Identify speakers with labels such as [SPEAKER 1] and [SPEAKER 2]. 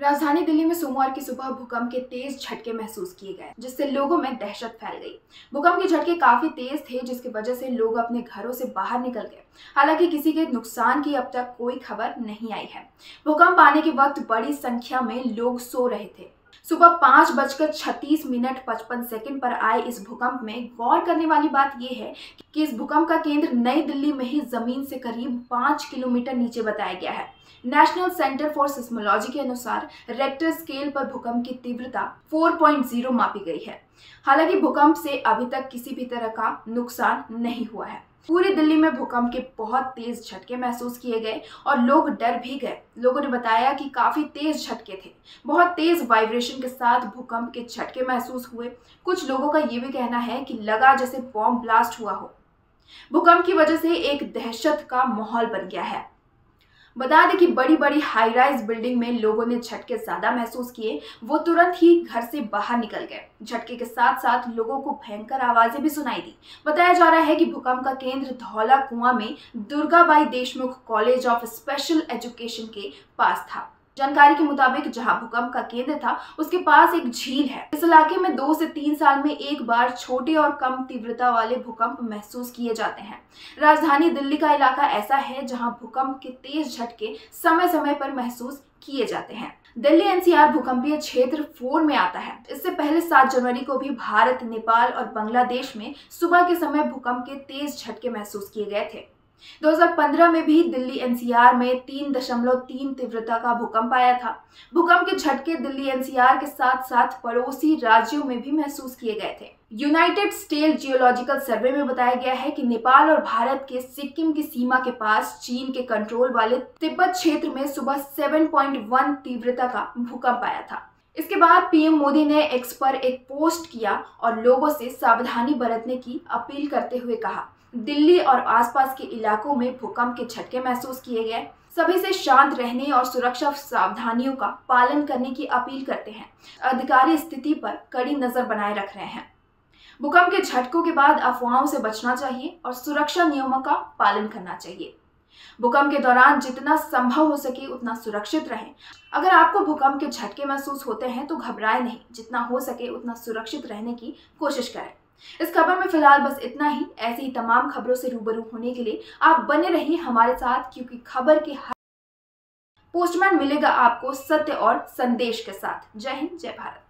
[SPEAKER 1] राजधानी दिल्ली में सोमवार की सुबह भूकंप के तेज झटके महसूस किए गए, जिससे लोगों में दहशत फैल गई। भूकंप के झटके काफी तेज थे, जिसकी वजह से लोग अपने घरों से बाहर निकल गए। हालांकि किसी के नुकसान की अब तक कोई खबर नहीं आई है। भूकंप आने के वक्त बड़ी संख्या में लोग सो रहे थे। सुबह 5:36:55 पर आए इस भूकंप में गौर करने वाली बात यह है कि इस भूकंप का केंद्र नई दिल्ली में ही जमीन से करीब 5 किलोमीटर नीचे बताया गया है। नेशनल सेंटर फॉर सिस्मोलॉजी के अनुसार रेक्टर स्केल पर भूकंप की तीव्रता 4.0 मापी गई है। हालांकि भूकंप से अभी तक किसी भी तरह का नुकसान नहीं हुआ है। पूरी दिल्ली में भूकंप के बहुत तेज झटके महसूस किए गए और लोग डर भी गए। लोगों ने बताया कि काफी तेज झटके थे। बहुत तेज वाइब्रेशन के साथ भूकंप के झटके महसूस हुए। कुछ लोगों का ये भी कहना है कि लगा जैसे बॉम्ब ब्लास्ट हुआ हो। भूकंप की वजह से एक दहशत का माहौल बन गया है। बता दें कि बड़ी बड़ी हाई राइज बिल्डिंग में लोगों ने झटके ज्यादा महसूस किए। वो तुरंत ही घर से बाहर निकल गए। झटके के साथ साथ लोगों को भयंकर आवाजें भी सुनाई दी। बताया जा रहा है कि भूकंप का केंद्र धौला कुआं में Durgabai Deshmukh college of special education के पास था। जानकारी के मुताबिक जहां भूकंप का केंद्र था, उसके पास एक झील है। इस इलाके में 2 से 3 साल में एक बार छोटे और कम तीव्रता वाले भूकंप महसूस किए जाते हैं। राजधानी दिल्ली का इलाका ऐसा है जहां भूकंप के तेज झटके समय समय पर महसूस किए जाते हैं। दिल्ली एनसीआर भूकंपीय क्षेत्र 4 में आता है। इससे पहले 7 जनवरी को भी भारत, नेपाल और बांग्लादेश में सुबह के समय भूकंप के तेज झटके महसूस किए गए थे। 2015 में भी दिल्ली एनसीआर में 3.3 तीव्रता का भूकंप आया था। भूकंप के झटके दिल्ली एनसीआर के साथ साथ पड़ोसी राज्यों में भी महसूस किए गए थे। यूनाइटेड स्टेट जियोलॉजिकल सर्वे में बताया गया है कि नेपाल और भारत के सिक्किम की सीमा के पास चीन के कंट्रोल वाले तिब्बत क्षेत्र में सुबह 7.1 तीव्रता का भूकंप आया था। इसके बाद पीएम मोदी ने एक्स पर एक पोस्ट किया और लोगों से सावधानी बरतने की अपील करते हुए कहा, दिल्ली और आसपास के इलाकों में भूकंप के झटके महसूस किए गए। सभी से शांत रहने और सुरक्षा सावधानियों का पालन करने की अपील करते हैं। अधिकारी स्थिति पर कड़ी नजर बनाए रख रहे हैं। भूकंप के झटकों के बाद अफवाहों से बचना चाहिए और सुरक्षा नियमों का पालन करना चाहिए। भूकंप के दौरान जितना संभव हो सके उतना सुरक्षित रहें। अगर आपको भूकंप के झटके महसूस होते हैं तो घबराएं नहीं, जितना हो सके उतना सुरक्षित रहने की कोशिश करें। इस खबर में फिलहाल बस इतना ही। ऐसी ही तमाम खबरों से रूबरू होने के लिए आप बने रहिए हमारे साथ, क्योंकि खबर के हर पोस्टमैन मिलेगा आपको सत्य और संदेश के साथ। जय हिंद, जय भारत।